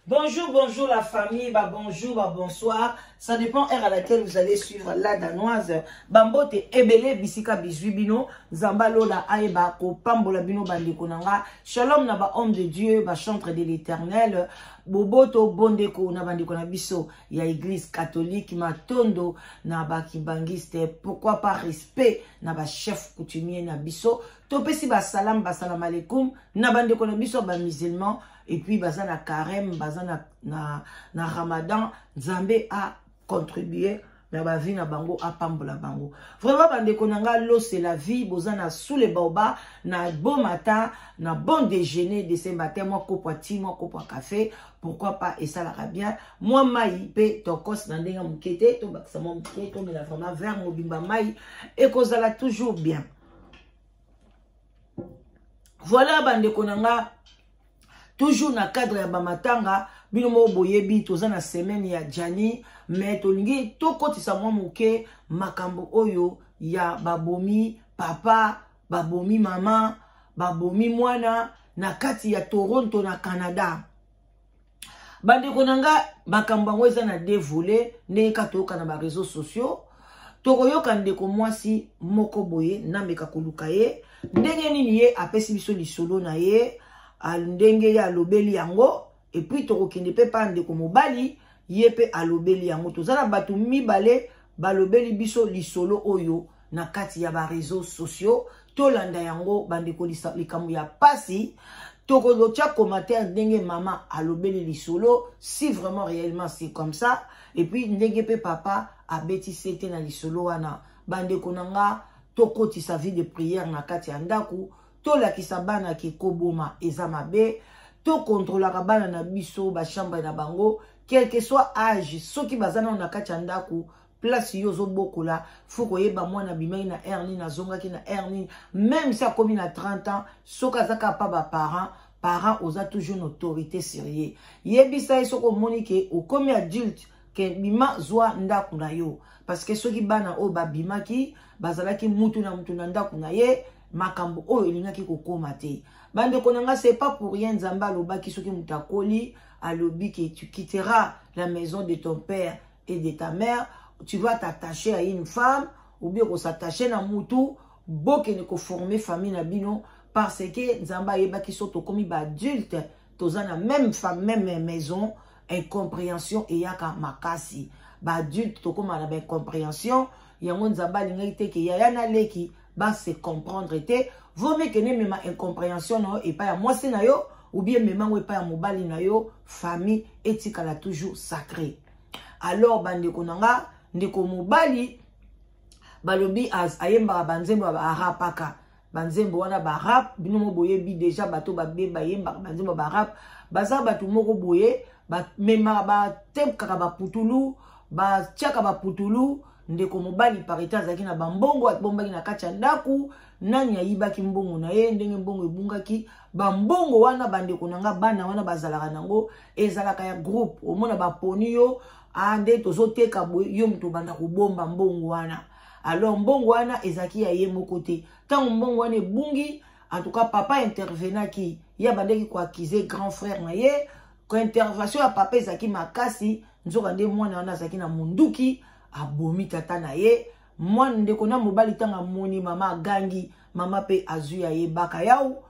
Bonjour, bonjour la famille, bah bonjour, bah bonsoir. Ça dépend heure à laquelle vous allez suivre la danoise. Bambote ebele bisika bizuibino, zambalo la aeba ko pambola bino bandeko nanga. Shalom na ba homme de Dieu, ba chantre de l'Éternel. Boboto bondeko na bandeko na biso ya église catholique matondo na ba kibangiste. Pourquoi pas respect na ba chef coutumier na biso. Topesi ba salam alaikum na bandeko na biso ba musulman. Et puis, bazan na carême, bazan na ramadan, Nzambe a contribué na ba vie na bango a pambola bango. Vraiment, bandeko nanga l'eau c'est la vie, bozan na sous les baobas, na bon matin, na bon déjeuner de ce matin, moi kopo ti, moi kopo café, pourquoi pas, et ça la bien. Moi maï, pe, tokos na ndenga mukete, to baksa mo mukete, to mena vraiment vers mo bimba maï, et kozala toujours bien. Voilà, bandeko nanga, toujours na cadre ya bamatanga bino mo boyebi toza na semaine ya Jani mais tolingi to kotisa mwa moke makambo oyo ya babomi papa babomi mama babomi mwana na kati ya Toronto na Canada. Bandeko nanga makambo ngo eza na dévolé ndenge katoyoka na ba réseaux sociaux tokoyoka ndeko mwasi moko boye nameka koluka ye ndenge nini ye apesi biso lisolo na ye ndenge ya lobeli yango et puis tokokende pe pa ndeko mobali ye pe alobeli yango tozala batu mibale balobeli biso lisolo oyo na kati ya ba réseaux sociaux tolanda yango bandeko likambo ya pasi tokolotia commentaire ndenge mama alobeli lisolo si vraiment réellement c'est comme ça et puis ndenge pe papa abeti sete na lisolo wana bandeko nanga tokoti sa vie de prière na kati ya ndaku to la kisabana ki koboma eza mabe to contrôlera bana na biso ba chambre na bango quel que soit âge soki bazana na kati ya ndaku place yozo bokola fuko yeba mwana bimai na erni na zonga ki na erni même si akomi na 30 ans soka zaka pa ba parents oza toujours une autorité sérieux yebisa soko monike o komi adulte ke bima zwa ndaku na yo parce que soki bana o ba bimaki bazalaki mutu na ndaku na ye makambo oyo elingaki kokoma te bandeko nanga c'est pas pour rien Nzambe alobaki soki mutakoli alobi que tu quitteras la maison de ton père et de ta mère tu vas t'attacher à une femme ou bien ko s'attacher na mutu bokene ko former famille na bino parce que Nzambe ayebaki soto komi ba adulte toza na même femme même maison incompréhension et yaka makasi ba adulte to koma na ba incompréhension yango Nzambe alingaki te ke yaya na leki ba se comprendre te vaut mieux que ne même incompréhension no et pas ya mwasi na yo ou bien même ou pas ya mobali na yo famille etikala toujours sacré. Alors bandeko nanga ndeko mobali balobi as ayemba banzembo ba arapaka banzembo wana ba rap bino mo boyebi déjà bato ba beba yemba banzembo ba rap baza bato moko boye ba mema ba temka ba putulu ba tiaka ba putulu ndeko mobali parita zaki na bambongo abombaki na kati ya ndaku nani ayibaki mbongo na ye ndenge mbongo ebungaki bambongo wana bandeko nanga bana wana bazalaka nango ezalaka ya groupe omona baponi yo ande tozoteka boye yo mutu banda kubomba mbongo wana alors mbongo wana ezaki ya ye moko te tango mbongo wana ebungi en tout cas papa intervenaki ya bandeki ko accuser grand frère na ye ko intervention ya papa ezaki makasi nzoka nde mwana wana azaki na munduki abomi tata na ye mwana ndeko na mobali tanga moni mama gangi mama pe azu ya ye baka yao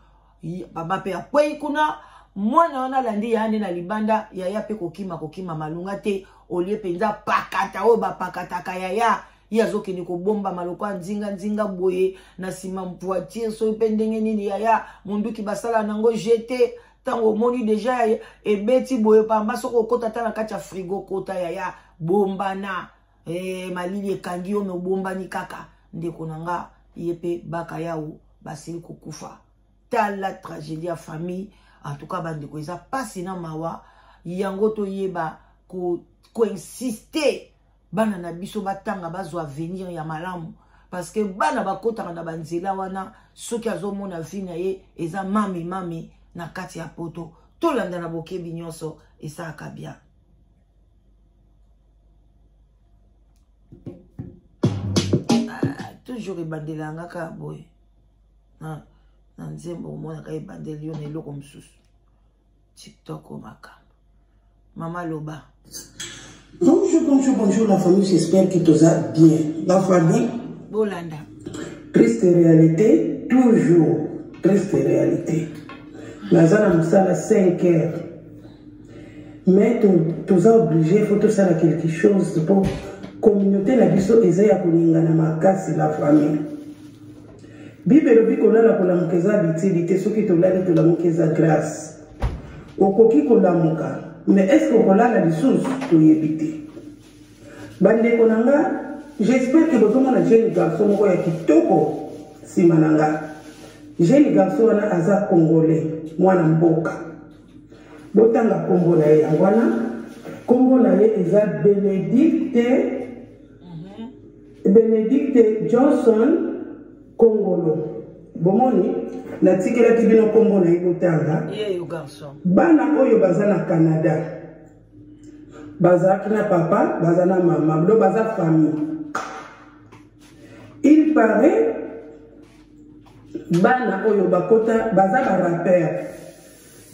baba pe akwei kuna mwana wana landi ya ande na libanda ya pe kokima malunga te olie penza pakata o ba pakata kaya ya zoke ni ko bomba maloko nzinga boye na sima mpoitir so pe ndenge nini ya munduki basala nango jeté tango moni déjà ebeti boye pamba soko kota tana kacha frigo kota ya bombana malili ekangi yo meobombani kaka ndeko nanga yepe baka yao basili kukufa tala tragédie ya famille en tout cas bandeko eza pasi na mawa yango to yeba ko insister bana na biso batanga bazwa venir ya malamu parce que bana bakotaka na banzela wana soki azomona vie na ye eza mami na kati ya poto tolanda na bokebi nyonso esalaka bien. Toujours ebandela ngaka boy na nzembo mona ka ebandeli yo na eloko msusu TikTok o makambo Maman Loba. Bonjour la famille, j'espère que tout va bien. La famille, Bolanda. Triste réalité, toujours triste réalité. Nazana Moussala 5 heures. Mais tu es obligé, il faut tout ça quelque chose pour communauté la biso ezaya kuningana makasi la famille. Bible bi kolala kolamukeza bitilité soki tolali tolamukeza grâce. Okoki kolamuka, mais est-ce que kolala lisusu toyebite? Bande konanga, j'espère que vous avez un jeune garçon moko ya kitoko simananga. Jeune garçon wana aza congolais, mwana mboka. Botanga kombo na ye wana, kombo na ye eza Benedicte Johnson Kongolo. Bomoni na tikela kibino kombo na ye botanga. Ye garçon. Bana oyo baza na Canada. Baza na papa, baza na maman, do baza famille. Il paraît bana oyo bakota baza ba rappeur.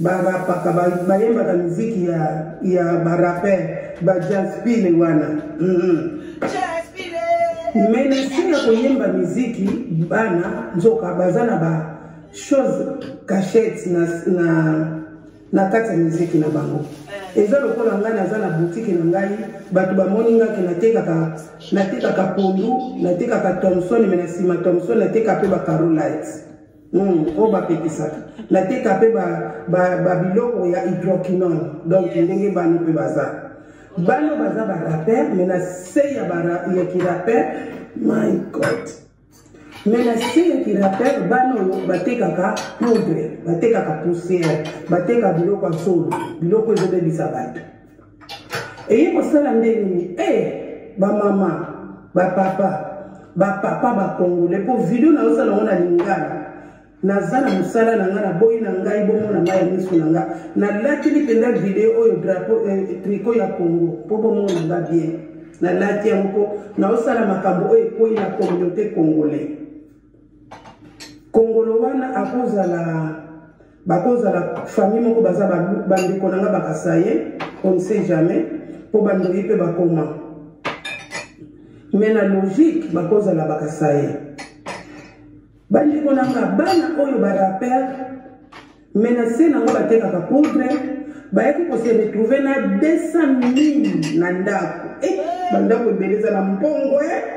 Barapaka bayemba ka muziki ya barapper ba Jaspile wana. Jaspile. Menesi ya koyemba muziki bana nzoka bazana ba chose cachette na kati ya muziki na bango. Eza lokola ngai naza na boutique na ngai bato bamoni nga ke natekaka pondu natekaka Thomson me na nsima Thomson nateka mpe ba Carolite. O bapekisaka nateka mpe babiloko ya hydroquinone donc ndenge bano mpe baza bano baza barapper me na se ya kirapper my god me na se ya kirapper bano oyo batekaka poudre batekaka poussière bateka biloko ya solo biloko ezobebisa bato eye kosala ndenge nini bamama bapapa bakongole mpo video naosala ngo na lingala nazana musala na nga na boyi na ngai bomo na ngai ya miso na nga nalatili mpenza video oyo drapeau tricot ya Congo mpo bomo na nga bien nalati yango mpo naosala makambo oyo ekoyi na communauté congolais kongolo wana bakozala famille moko baza bandeko na nga bakasaye on ne sait jamais mpo bandoyi mpe bakoma mais na logique bakozala bakasaye bandeko nanga bana oyo barapper menase nango batekaka poudre bayaki kose retrouve na 200 000 na ndako bandako ebeleza na mbongo 200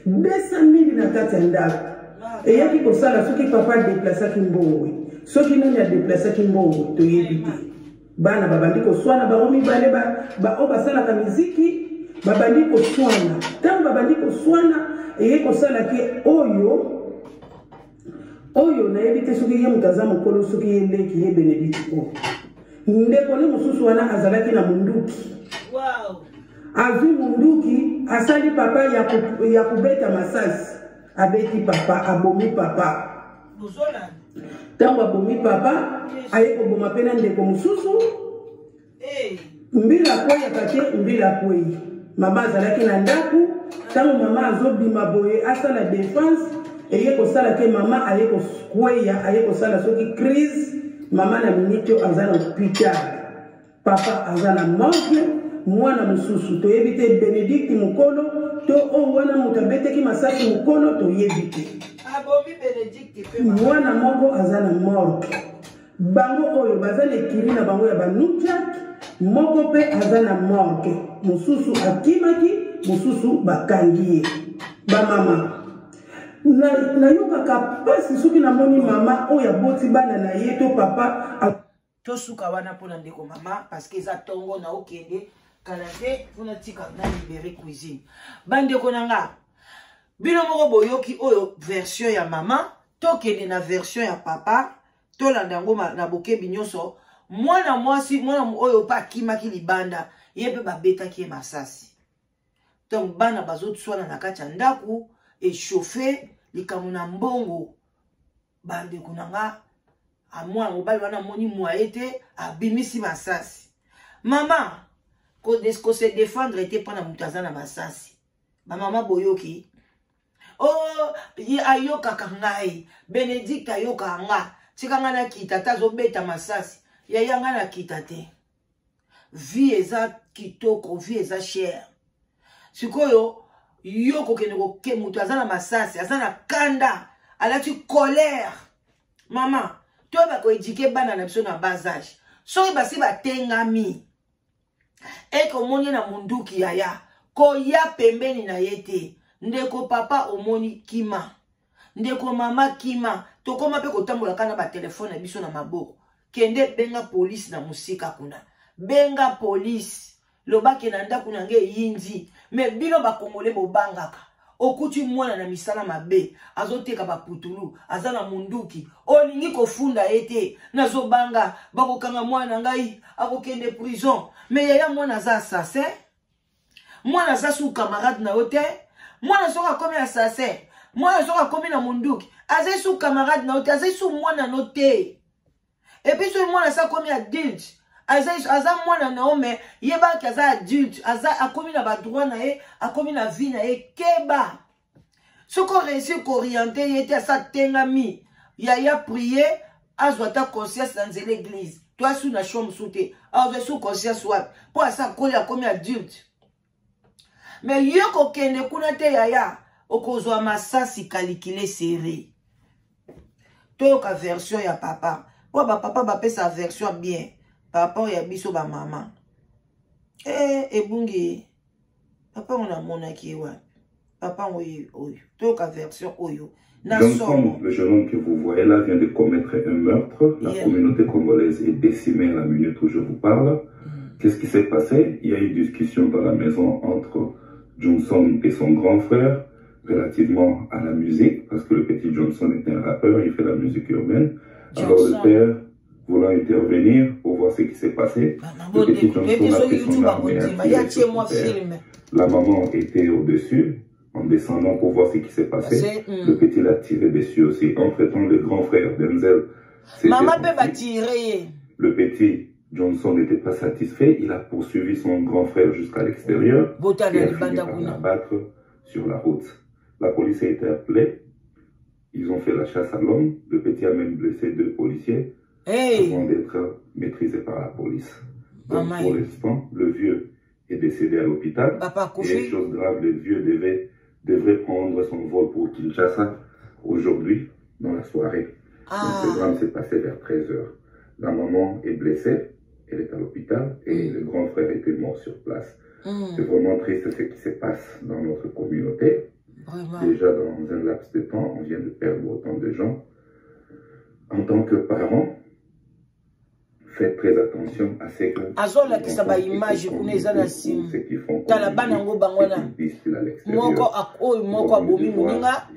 000 na kati ya ndako eyaki kosala soki papa adeplasaki mbongwe soki nani adeplasaki mbongwe toyebi te bana babandi koswana bango mibale oyo basalaka miziki babandi koswana ntango babandi koswana eye kosalaki oyo nayebi te soki ye moto aza mokolo soki ye leki ye Benedicte oyo ndeko ne mosusu wana azalaki na munduki azwi munduki asali papa ya kubeta masasi abeti papa abomi papa ntango abomi papa aye koboma mpe na ndeko mosusu mbila kweyaka te mbila kweyi mama azalaki na ndako ntango mama azobima boye asala défense eye kosala ke mama aye kokweya aye kosala soki crise mama na miniti oyo aza na hôpital papa aza na morgue mwana mosusu toyebi te Benedicte mokolo to oyo wana moto abeteki masasi mokolo toyebi te mwana moko aza na morgue bango oyo baza na ekiri na bango ya banutiak moko mpe aza na morgue mosusu akimaki mosusu bakangi ye bamama nayokaka pasi soki namoni mama oyo aboti bana na ye to papa tosuka wana mpona ndeko mama parce que eza ntongo na okende kala te mpona tika na libere cuisine bandeko na nga bino moko boyoki oyo version ya mama tokende na version ya papa tolanda yango na bokebi nyonso mwana mwasi mwana oyo pa akimaki libanda ye mpe babetaki ye masasi donc bana bazoswana na kati ya ndako echauffe likambo na mbongo bandeko na nga amwana mobali wana moni mwaye te abimisi masasi mama kose défendre te mpona moto aza na masasi bamama boyoki ayokaka ngai Benedicte ayokaka nga tika nga nakita ta azobeta masasi yaya nga nakita te vie eza kitoko, vie eza cher. Sikoyo, yo kokende koke mutu aza na masasi, aza na kanda, alati colère. Maman, toi bako éduquer bana na biso na bas âge. Soki basi batengami. Eko moni na munduki yaya. Ko ya pembeni na yete. Ndeko papa omoni kima. Ndeko mama kima. Tokoma pe kotambola kana ba telefone na biso na maboko. Kende benga police na musika kuna. Benga police. Lobake na ndaku na nge yindi. Me bino ba kongole bobangaka. Okuti mwana na misala mabe. Azoteka ba putulu. Azana munduki. Olingi kofunda ete. Nazobanga. Bako kanga mwana ngai. Ako kende prison. Me yaya mwana za assassin. Mwana za sou camarade na ote. Mwana soka komi assassin. Mwana soka komi na munduki. Aze sou camarade na ote. Aze sou mwana note. Et puis ce mwana sa komi adulte. Aza mwana na ome. Yeba ki aza adulte. Aza akomi na ba droit na ye. Akomi na vie na ye. Keba. Soko réussi qu'orienter yete asa tengami. Yaya prier. Azwa ta conscience dans l'église. Toi sous na chambre sous te. Azwa sous conscience wap. Pour asa koli akomi adulte. Mais yoko kende kuna te yaya. Okozwa masasi kalikile serré. Toyoka version ya papa. Pour papa ba pe sa version bien. Papa ya biso ba maman. Ebungi. Papa on a monaki wa. Papa oyo. Toyoka version oyo. Johnson, le jeune homme que vous voyez là, vient de commettre un meurtre. La communauté congolaise est décimée à la minute où je vous parle. Qu'est-ce qui s'est passé? Il y a eu une discussion dans la maison entre Johnson et son grand frère relativement à la musique, parce que le petit Johnson est un rappeur, il fait la musique urbaine. Alors le père, voulant intervenir pour voir ce qui s'est passé, le petit Johnson a pris son arme et a tiré sur son père. La maman était au-dessus, en descendant pour voir ce qui s'est passé. Le petit l'a tiré dessus aussi. Entre-temps, le grand frère Denzel le petit Johnson n'était pas satisfait. Il a poursuivi son grand frère jusqu'à l'extérieur et a fini par l'abattre sur la route. La police a été appelée. Ils ont fait la chasse à l'homme. Le petit a même blessé 2 policiers avant d'être maîtrisé par la police. Donc, pour l'instant, le vieux est décédé à l'hôpital. Et chose grave, le vieux devrait prendre son vol pour Kinshasa aujourd'hui, dans la soirée. Donc, ce drame s'est passé vers 13 h. La maman est blessée, elle est à l'hôpital, et le grand frère était mort sur place. C'est vraiment triste ce qui se passe dans notre communauté. Déjà, dans un laps de temps, on vient de perdre autant de gens. En tant que parents, faites très attention à ce que azola kisaba image kuna ezana sim tala bana ngo bangwana moko akoy moko abomi muninga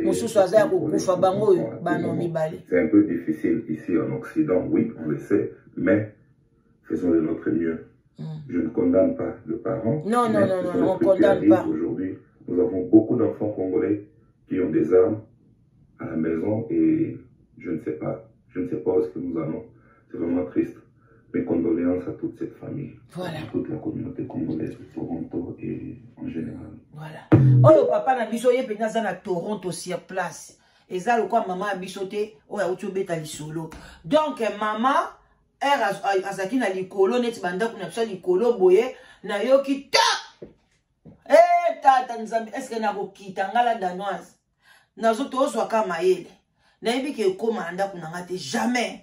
mususu azaya kokufa bango bana mibale. C'est un peu difficile ici en Occident, oui, on le sait, mais faisons de notre mieux. Je ne condamne pas le parent. Non, on ne condamne pas. Aujourd'hui, nous avons beaucoup d'enfants congolais qui ont des armes à la maison et je ne sais pas où est-ce que nous allons. C'est vraiment triste. Mes condoléances à toute cette famille, voilà. À toute la communauté congolaise de Toronto et en général. Voilà. Oh, papa na biso ye penza na Toronto sur place. Eza le quoi maman bisoté o ya utubeta lisolo. Donc maman azaki na likolo net banda kuna psa likolo boye na yoki ta. Tata nzambi est-ce que na kokita ngala danoise. Nazo tozwa kama yele. Na yebi ke koma anda kuna ngate jamais.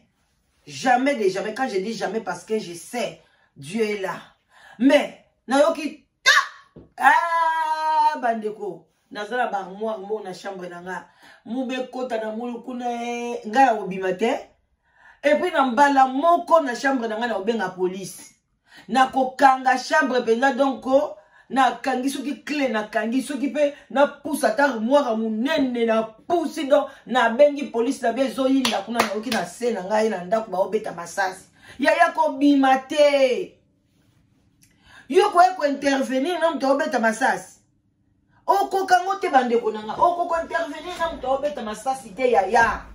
Jamais de jamais. Quand je dis jamais, parce que je sais, Dieu est là. Mais, nayoki ta! Bandeko. Nazala ba moi na chambre nanga. Mube kota na mulu kuna ngala obimate. Et puis na mbala moko na chambre nanga na obenga police. Na kokanga chambre pena donc na kangi soki clé na kangi soki pe na poussa ta armoire munene na poussi donc na bengi police na bezo yinda kuna na oki na se na ngai na ndako ba obeta masasi yaya ko bimate yo ko intervenir na mto obeta masasi oko kango te bandeko nanga oko ko intervenir na mto obeta masasi te yaya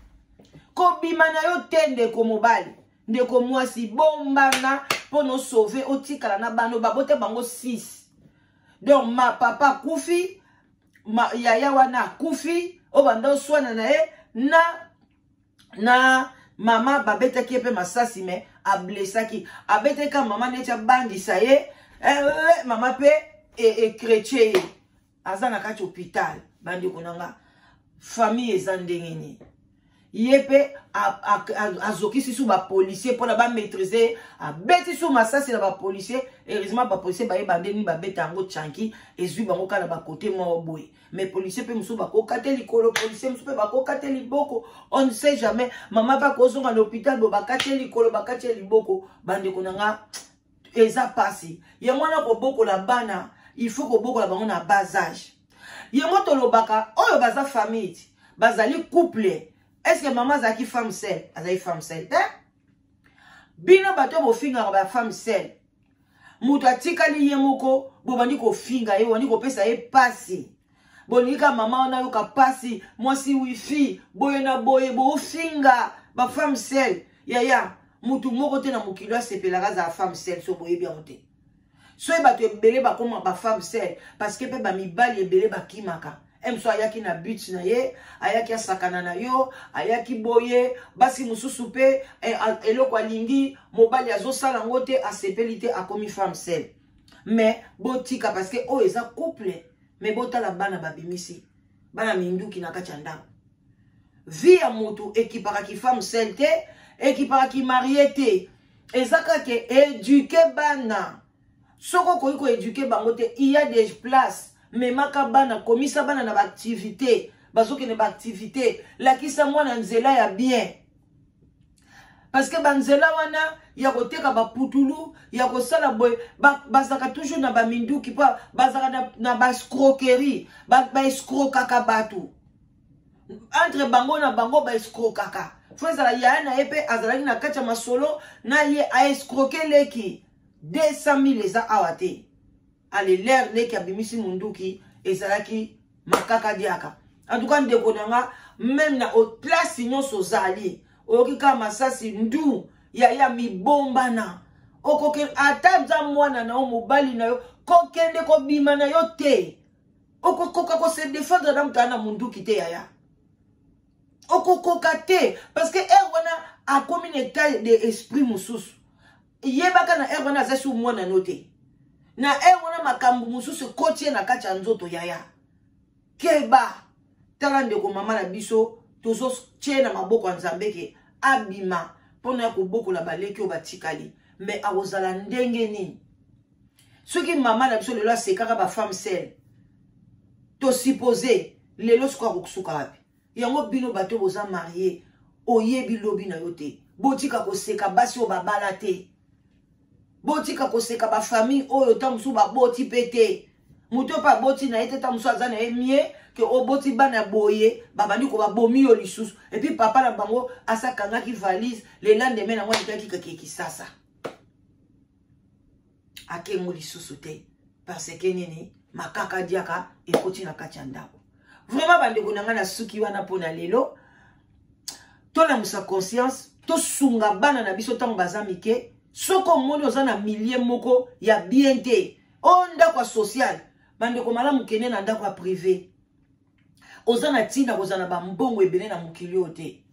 ko bimana yo tende ko mobali ndeko mwasi bombana pono sauver otikala na bano babote bango 6. Donc ma papa kufi ma yaya wana kufi obanda swana na e Maman babeta qui pe masasi mais a blessé qui a bête quand maman n'était bandi ça y est maman pe et chrétien azana kati hôpital bandi konanga famille ezandengeni yepe azoki sous ba policier pour la ba maîtriser a bête sous masasi la ba policier heureusement ba policier ba bandeni ba beta ngo chanki ezui bango kala ba côté mo boy mais policier pe musu ba ko kate likolo policier musu pe ba ko kate liboko on ne sait jamais maman ba ko zonga l'hôpital bo ba kate likolo ba kate liboko bande konanga eza pasi yango na ko boko la bana il faut ko boko la bango na bas âge yango to lobaka oyo baza famille bazali couple. Est-ce que maman zaki femme seule? Azali femme seule, hein? Bino bato bo finga ba femme seule. Mutu atikali ye moko bo bandi ko finga ye wani ko pesa ye pasi. Bonika mama ona yo ka pasi, mwasi wifi, boye na boye bo finga ba femme seule. Ya mutu moko te na mukilo sepelaka za femme seule so boye bien ote. So e bato ebele ba koma ba femme seule parce que pe ba mibali ebele ba kimaka. Emso ayaki na but na ye, ayaki asakana na yo, ayaki boye, basi mususu pe eloko alingi mobali azosala ngo te asepelite akomi femme seule. Mais botika parce que oh eza couple, mais botala bana babimisi. Bana minduki na kati ya ndako. Vie ya mutu ekipaka ki femme seule te, ekipaka ki marié te. Ezaka ke éduquer bana. Soko ko éduquer bango te, il y a des places. Mais makabana komisa bana na activité bazoki na activité la kisa mwana nzela ya bien parce que banzela wana ya koteka ba putulu ya kosala boy bazaka toujours na ba minduki pa bazaka na ba escroquerie ba escroquaka batu entre bango na bango ba escroquaka fozala ya na epe azalaki na kacha masolo na ye a escroquer leki 200,000 eza awate. Allez, l'air n'est qu'à bimisi munduki et salaki makaka diaka. En tout cas, ndekonanga même na au place signon sozali. Okika masasi ndu ya mi bomba na. Okoke atabza mwana na mobali na yo kokende ko bima na yo te. Okokoka ko se défendre na mtana munduki te yaya. Okokoka te parce que wana a comme un état d'esprit mususu. Yebaka na wana za su mwana note. Na wana makambu mususu kotie na kati ya nzoto yaya. Keba tala ndeko mama na biso tozo tie na maboko ya Nzambe ke abima pona ko boko la baleki o batikali mais awozala ndenge ni. Soki mama na biso lelo asekaka ba femme seule. To supposer lelo siko kokusuka wapi. Yango bino bato boza marié oyebi lobi na yote. Botika ko seka basi o babala te. Botika koseka ba famille oyo tamusu ba boti pete. Muto pa boti na ete tamusu azana emie ke o boti bana boye babandi ko ba bomi yo lisusu. Et puis papa na bango asakanga ki valise le lendemain na ngwa kitaki kisasa. Ake mo lisusu te parce que nini makaka diaka ekoti na kati ya ndako. Vraiment bande konanga na suki wana pona lelo. To na musa conscience to sunga bana na biso tango bazamike. Soko moni ozana millier moko ya bien te. Onda kwa social. Bande ko malamu kene na ndako privé. Ozana tina ozana ba mbongo ebele na mukilio te.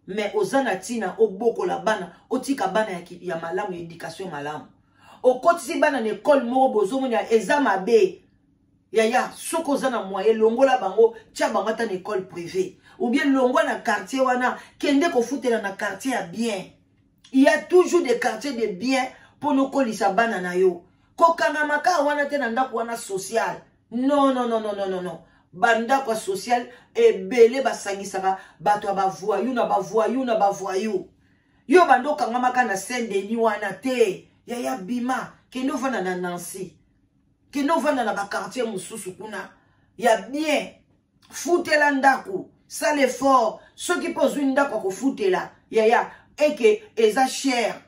Mais ozana tina oboko la bana, otika bana ya malamu éducation malamu. Okotisi bana na école moko bozomo ya examen B. Yaya, soko ozana moyen longola bango tia bango ta na école privée. Ou bien longola na quartier wana kende ko futela na quartier ya bien. Il y a toujours des quartiers de bien pour nous kolisa bana na yo. Kokanga maka wana te na ndako wana social. Non. Banda kwa social e bele basangisaka bato ba voyou na ba voyou. Yo bando kanga maka na Saint-Denis wana te. Ya bima keno vana na Nancy. Keno vana na ba quartier mususu kuna. Ya bien. Futela ndako. Ça l'effort. Ceux qui posent une ndako ko futela. Ya et que eza cher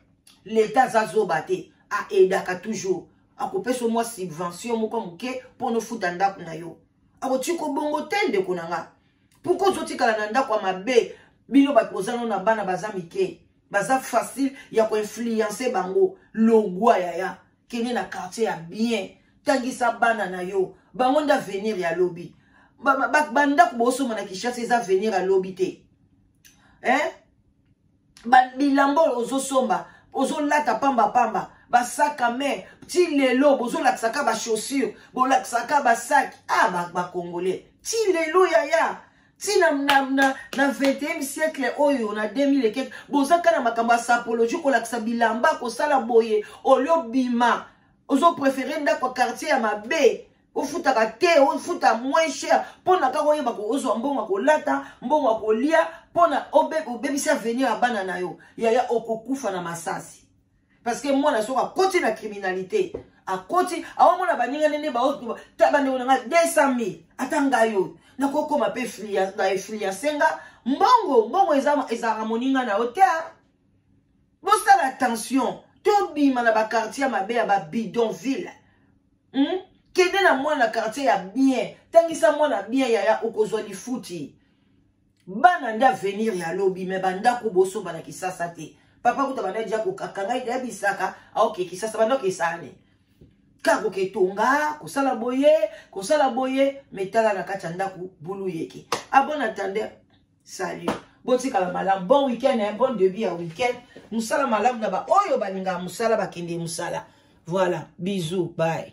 l'état zazobate a edaka toujours a couper sur moi subvention moko muke pour nous foutre ndako na yo ako tiko bongo tende konanga pourquoi zotika na ndako mabe bino bakozana na bana bazamike baza facile ya ko influencer bango longwa yaya kene na quartier ya bien tangisa bana na yo bango nda venir ya lobby banda ko boso mana kishasa eza venir à lobby te hein. bilambo ozosomba ozolata pamba pamba basac à main ti lelo bozolakisaka bachaussure bolakisaka basac bacongolais ti lelo yaya ti na 21e siècle oyo na 2000 et quelque bozaka na makambo ya sapologie kolakisa bilamba kosala boye olio bima ozo préférer ndako quartier ya mabe ofutaka te ofuta moins cher pona ka koyeba ko ozwa mbongo kolata mbongo kolia pona obebisa venir abana na yo yaya okokufa na masasi parce que moi na soka koti na criminalité a koti awa mona baninga nene ba tabande nga 200 000 atanga yo na koko ma pe flia senga mbongo eza moninga na hotel bosta la attention to bima na ba quartier mabe ya ba bidonville kede na mwana quartier ya bien tangisa mwana bien ya okozwa lifuti bana nda venir ya lobi me banda ko boso bana kisasa te papa kuta bana dia ko kakanga ida bisaka ok kisasa bana kisane kako ketonga kosala boye metala na kati ndaku bulu yeke bon attendez salut botika malam bon week-end bon début à week-end musala malam na ba oyo balinga musala bakende musala voilà bisous bye.